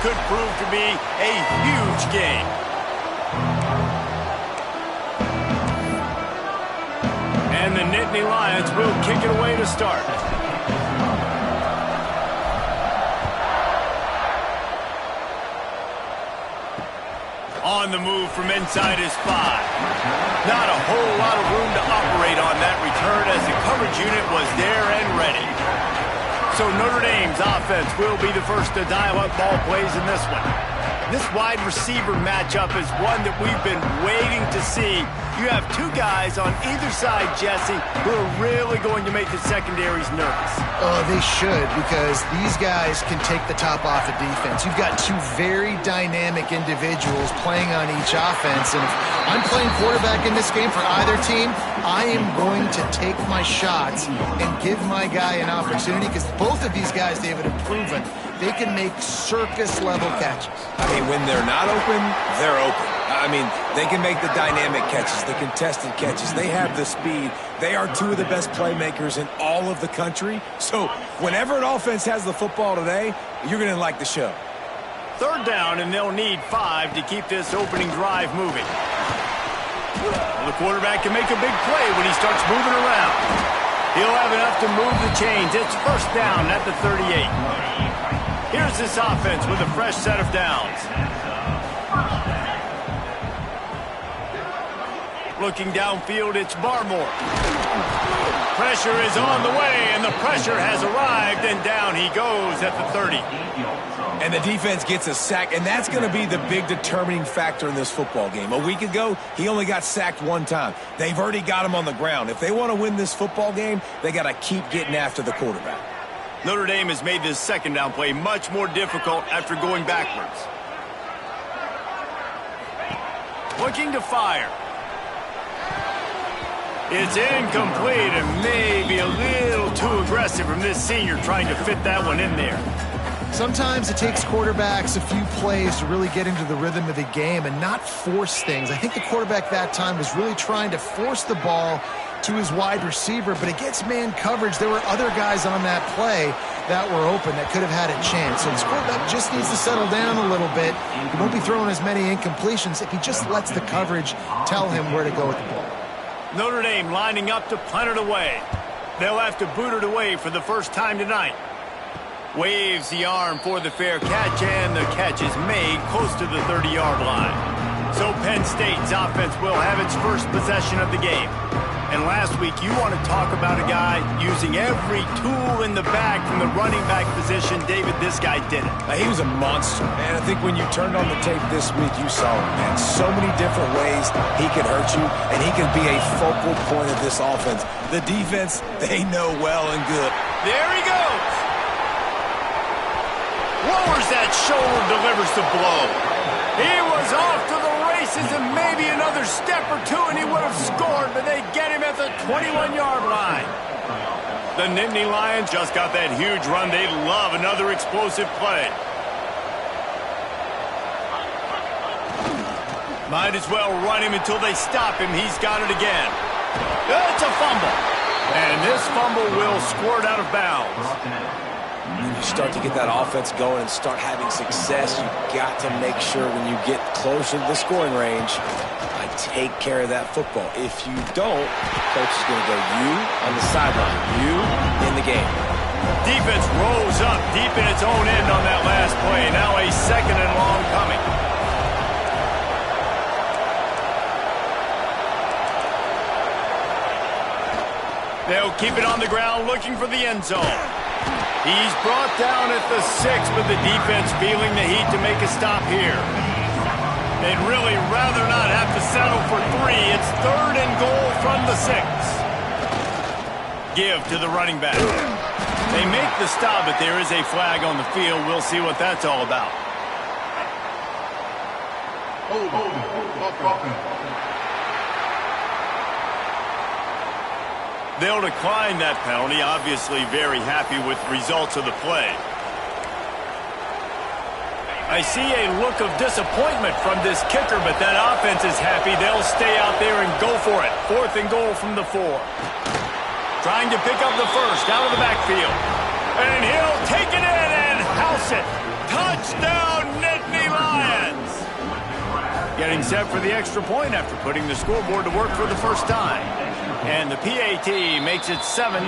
could prove to be a huge game. And the Nittany Lions will kick it away to start. On the move from inside his 5. Not a whole lot of room to operate on that return as the coverage unit was there and ready. So Notre Dame's offense will be the first to dial up ball plays in this one. This wide receiver matchup is one that we've been waiting to see. You have two guys on either side, Jesse, who are really going to make the secondaries nervous. Oh, they should, because these guys can take the top off the defense. You've got two very dynamic individuals playing on each offense, and if I'm playing quarterback in this game for either team, I am going to take my shots and give my guy an opportunity, because both of these guys, David, have proven they can make circus-level catches. I mean, when they're not open, they're open. I mean, they can make the dynamic catches, the contested catches. They have the speed. They are two of the best playmakers in all of the country. So whenever an offense has the football today, you're going to like the show. Third down, and they'll need 5 to keep this opening drive moving. Well, the quarterback can make a big play when he starts moving around. He'll have enough to move the chains. It's first down at the 38. Here's this offense with a fresh set of downs. Looking downfield, it's Barmore. Pressure is on the way, and the pressure has arrived, and down he goes at the 30. And the defense gets a sack, and that's going to be the big determining factor in this football game. A week ago, he only got sacked one time. They've already got him on the ground. If they want to win this football game, they got to keep getting after the quarterback. Notre Dame has made this second down play much more difficult after going backwards. Looking to fire. It's incomplete and maybe a little too aggressive from this senior trying to fit that one in there. Sometimes it takes quarterbacks a few plays to really get into the rhythm of the game and not force things. I think the quarterback that time was really trying to force the ball to his wide receiver, but against man coverage, there were other guys on that play that were open that could have had a chance. So this quarterback just needs to settle down a little bit. He won't be throwing as many incompletions if he just lets the coverage tell him where to go with the ball. Notre Dame lining up to punt it away. They'll have to boot it away for the first time tonight. Waves the arm for the fair catch, and the catch is made close to the 30-yard line. So Penn State's offense will have its first possession of the game. And last week, you want to talk about a guy using every tool in the bag from the running back position. David, this guy did it. He was a monster, man. I think when you turned on the tape this week, you saw him, man. So many different ways he can hurt you, and he can be a focal point of this offense. The defense, they know well and good. There he goes. Lowers that shoulder, delivers the blow. He was off to the races and maybe another step or two and he would have scored, but they get him at the 21-yard line. The Nittany Lions just got that huge run. They love another explosive play. Might as well run him until they stop him. He's got it again. It's a fumble. And this fumble will squirt out of bounds. When you start to get that offense going and start having success, you got to make sure when you get closer to the scoring range, I take care of that football. If you don't, coach is going to go you on the sideline, you in the game. Defense rolls up deep in its own end on that last play. Now a second and long coming. They'll keep it on the ground looking for the end zone. He's brought down at the 6, but the defense feeling the heat to make a stop here. They'd really rather not have to settle for 3. It's 3rd and goal from the 6. Give to the running back. They make the stop, but there is a flag on the field. We'll see what that's all about. They'll decline that penalty, obviously very happy with the results of the play. I see a look of disappointment from this kicker, but that offense is happy. They'll stay out there and go for it. 4th and goal from the 4. Trying to pick up the first out of the backfield. And he'll take it in and house it. Touchdown, Getting set for the extra point after putting the scoreboard to work for the first time. And the PAT makes it 7-0.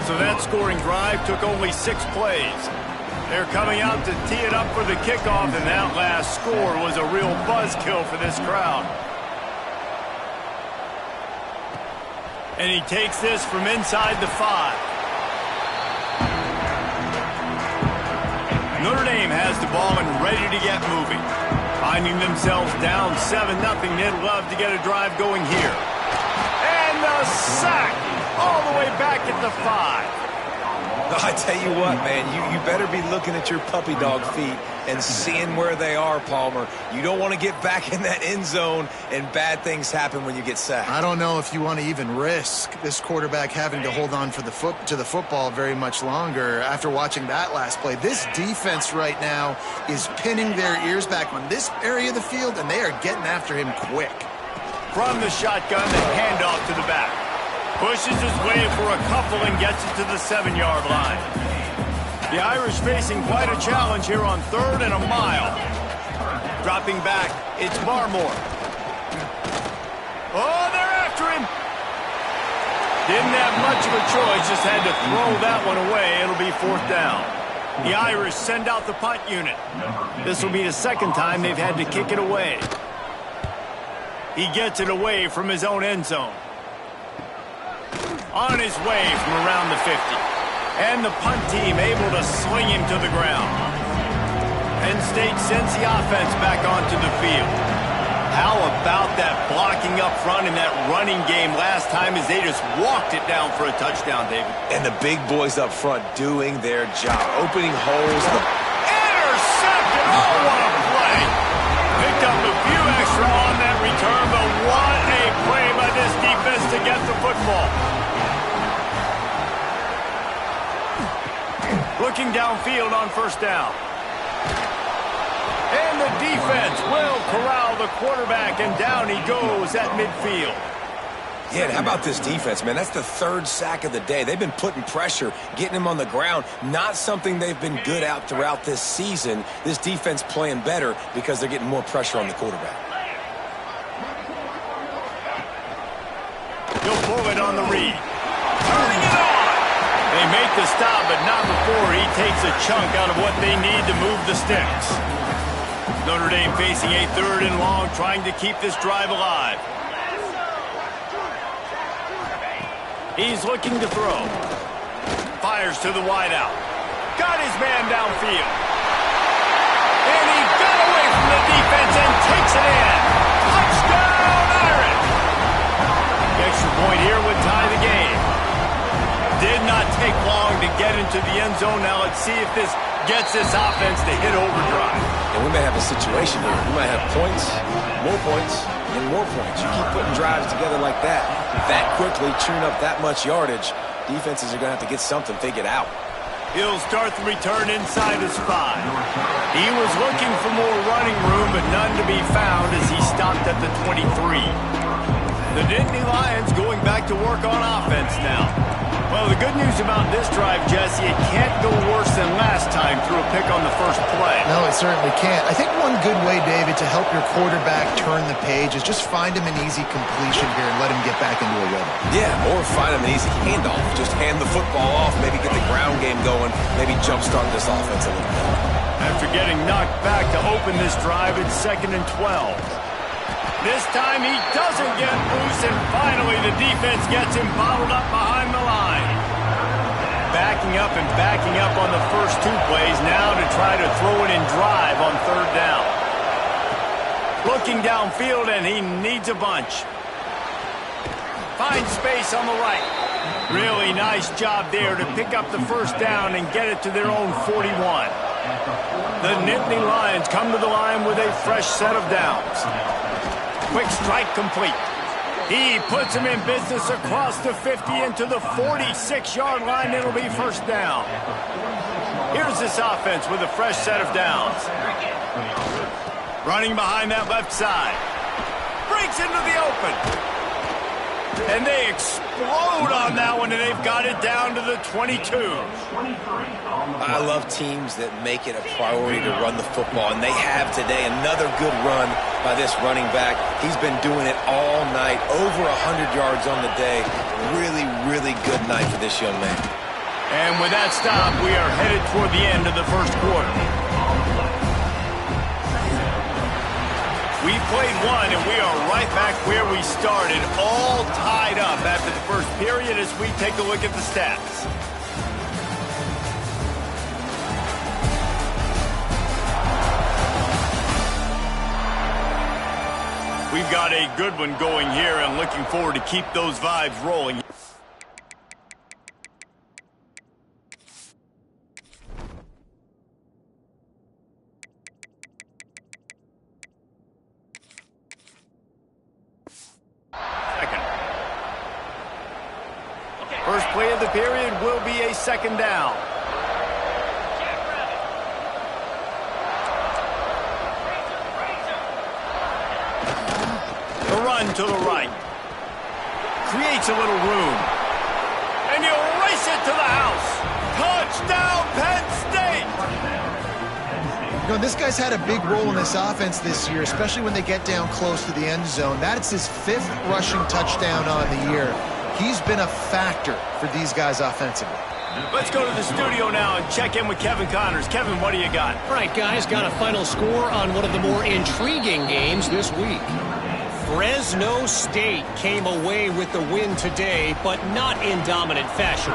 So that scoring drive took only 6 plays. They're coming out to tee it up for the kickoff, and that last score was a real buzzkill for this crowd. And he takes this from inside the 5. Notre Dame has the ball and ready to get moving. Finding themselves down 7-0, they'd love to get a drive going here. And the sack all the way back at the 5. I tell you what, man, you better be looking at your puppy dog feet and seeing where they are, Palmer. You don't want to get back in that end zone and bad things happen when you get sacked. I don't know if you want to even risk this quarterback having to hold on for the football very much longer after watching that last play. This defense right now is pinning their ears back on this area of the field, and they are getting after him quick. From the shotgun, the handoff to the back. Pushes his way for a couple and gets it to the 7-yard line. The Irish facing quite a challenge here on 3rd and a mile. Dropping back, it's Barmore. Oh, they're after him. Didn't have much of a choice, just had to throw that one away. It'll be 4th down. The Irish send out the punt unit. This will be the second time they've had to kick it away. He gets it away from his own end zone. On his way from around the 50. And the punt team able to swing him to the ground. Penn State sends the offense back onto the field. How about that blocking up front in that running game last time as they just walked it down for a touchdown, David? And the big boys up front doing their job. Opening holes. Intercepted! Oh, what a play! Picked up a few extra on that return, but what a play by this defense to get the football. Looking downfield on 1st down. And the defense will corral the quarterback, and down he goes at midfield. Yeah, and how about this defense, man? That's the 3rd sack of the day. They've been putting pressure, getting him on the ground. Not something they've been good at throughout this season. This defense playing better because they're getting more pressure on the quarterback. He'll pull it on the read. Turning it on! They make the stop, but not before he takes a chunk out of what they need to move the sticks. Notre Dame facing a 3rd and long, trying to keep this drive alive. He's looking to throw. Fires to the wideout. Got his man downfield. And he got away from the defense and takes it in. Touchdown, Irish! The extra point here would tie the game. Did not take long to get into the end zone. Now let's see if this gets this offense to hit overdrive. And we may have a situation here. We might have points, and more points. You keep putting drives together like that quickly, chewing up that much yardage, defenses are going to have to get something figured out. He'll start the return inside his 5. He was looking for more running room, but none to be found as he stopped at the 23. The Nittany Lions going back to work on offense now. Well, the good news about this drive, Jesse, it can't go worse than last time through a pick on the first play. No, it certainly can't. I think one good way, David, to help your quarterback turn the page is just find him an easy completion here and let him get back into a rhythm. Yeah, or find him an easy handoff. Just hand the football off, maybe get the ground game going, maybe jumpstart this offense a little bit. After getting knocked back to open this drive, it's 2nd and 12. This time he doesn't get loose, and finally the defense gets him bottled up behind the line. Backing up on the first 2 plays now to try to throw it in drive on 3rd down. Looking downfield, and he needs a bunch. Finds space on the right. Really nice job there to pick up the 1st down and get it to their own 41. The Nittany Lions come to the line with a fresh set of downs. Quick strike complete. He puts him in business across the 50 into the 46-yard line. It'll be 1st down. Here's this offense with a fresh set of downs. Running behind that left side. Breaks into the open. And they explode on that one, and they've got it down to the 22. I love teams that make it a priority to run the football, and they have today. Another good run by this running back. He's been doing it all night, over 100 yards on the day. Really, really good night for this young man. And with that stop, we are headed toward the end of the first quarter. We played one, and we are right back where we started, all tied up after the first period as we take a look at the stats. We've got a good one going here, and looking forward to keep those vibes rolling. First play of the period will be a second down. The run to the right. Creates a little room. And you race it to the house. Touchdown, Penn State! You know, this guy's had a big role in this offense this year, especially when they get down close to the end zone. That's his 5th rushing touchdown on the year. He's been a factor for these guys offensively. Let's go to the studio now and check in with Kevin Connors. Kevin, what do you got? All right, guys, got a final score on one of the more intriguing games this week. Fresno State came away with the win today, but not in dominant fashion.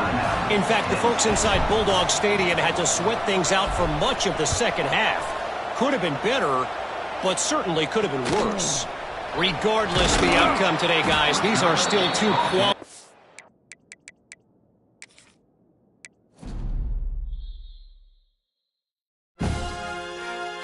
In fact, the folks inside Bulldog Stadium had to sweat things out for much of the second half. Could have been better, but certainly could have been worse. Regardless the outcome today, guys, these are still two quality.